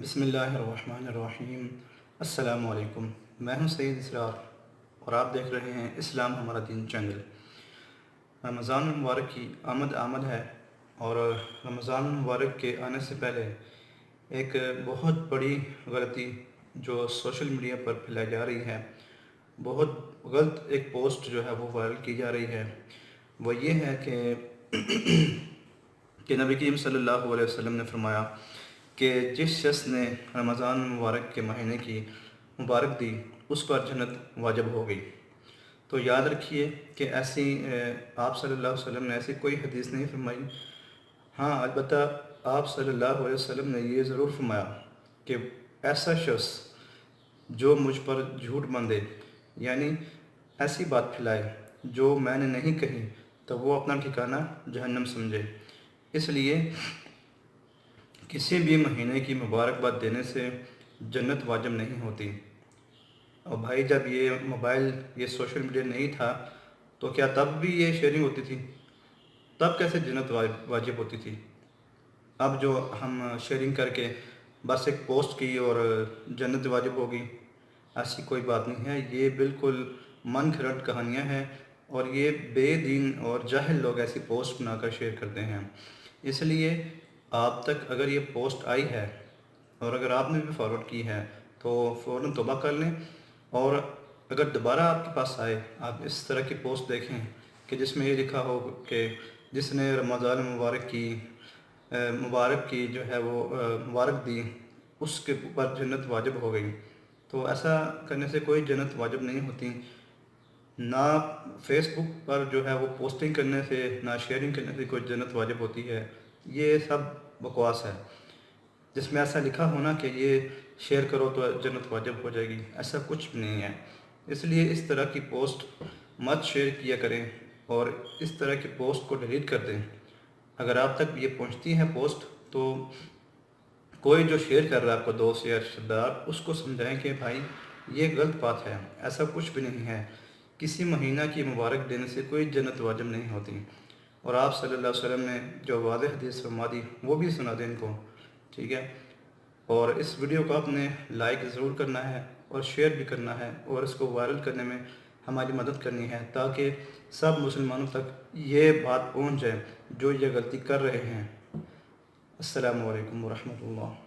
بسم اللہ الرحمن الرحیم۔ السلام علیکم، میں ہوں سید اسرار اور آپ دیکھ رہے ہیں اسلام ہمارا دین چینل۔ رمضان المبارک کی آمد ہے اور رمضان المبارک کے آنے سے پہلے ایک بہت بڑی غلطی جو سوشل میڈیا پر پھیلائی جا رہی ہے، بہت غلط ایک پوسٹ جو ہے وہ وائرل کی جا رہی ہے، وہ یہ ہے کہ نبی کریم صلی اللہ علیہ وسلم نے فرمایا کہ جس شخص نے رمضان مبارک کے مہینے کی مبارک دی اس پر جنت واجب ہو گئی۔ تو یاد رکھیے کہ ایسی آپ صلی اللہ علیہ وسلم نے ایسی کوئی حدیث نہیں فرمائی۔ ہاں، البتہ آپ صلی اللہ علیہ وسلم نے یہ ضرور فرمایا کہ ایسا شخص جو مجھ پر جھوٹ باندھے، یعنی ایسی بات پھیلائے جو میں نے نہیں کہی، تو وہ اپنا ٹھکانہ جہنم سمجھے۔ اس لیے کسی بھی مہینے کی مبارکباد دینے سے جنت واجب نہیں ہوتی۔ اور بھائی، جب یہ سوشل میڈیا نہیں تھا تو کیا تب بھی یہ شیئرنگ ہوتی تھی؟ تب کیسے جنت واجب ہوتی تھی؟ اب جو ہم شیئرنگ کر کے بس ایک پوسٹ کی اور جنت واجب ہوگی، ایسی کوئی بات نہیں ہے۔ یہ بالکل من گھڑت کہانیاں ہیں اور یہ بے دین اور جاہل لوگ ایسی پوسٹ بنا کر شیئر کرتے ہیں۔ اس لیے آپ تک اگر یہ پوسٹ آئی ہے اور اگر آپ نے بھی فارورڈ کی ہے تو فوراً توبہ کر لیں، اور اگر دوبارہ آپ کے پاس آئے، آپ اس طرح کی پوسٹ دیکھیں کہ جس میں یہ لکھا ہو کہ جس نے رمضان مبارک کی جو ہے وہ مبارک دی اس کے اوپر جنت واجب ہو گئی، تو ایسا کرنے سے کوئی جنت واجب نہیں ہوتی۔ نہ فیس بک پر جو ہے وہ پوسٹنگ کرنے سے، نہ شیئرنگ کرنے سے کوئی جنت واجب ہوتی ہے۔ یہ سب بکواس ہے۔ جس میں ایسا لکھا ہونا کہ یہ شیئر کرو تو جنت واجب ہو جائے گی، ایسا کچھ بھی نہیں ہے۔ اس لیے اس طرح کی پوسٹ مت شیئر کیا کریں اور اس طرح کی پوسٹ کو ڈیلیٹ کر دیں۔ اگر آپ تک یہ پہنچتی ہے پوسٹ تو کوئی جو شیئر کر رہا ہے آپ کو دوست یا رشتہ دار، اس کو سمجھائیں کہ بھائی یہ غلط بات ہے، ایسا کچھ بھی نہیں ہے۔ کسی مہینہ کی مبارک دینے سے کوئی جنت واجب نہیں ہوتی۔ اور آپ صلی اللہ علیہ وسلم نے جو واضح حدیث فرما دی وہ بھی سنا دیں ان کو، ٹھیک ہے؟ اور اس ویڈیو کو آپ نے لائک ضرور کرنا ہے اور شیئر بھی کرنا ہے اور اس کو وائرل کرنے میں ہماری مدد کرنی ہے تاکہ سب مسلمانوں تک یہ بات پہنچ جائے جو یہ غلطی کر رہے ہیں۔ السلام علیکم ورحمۃ اللہ۔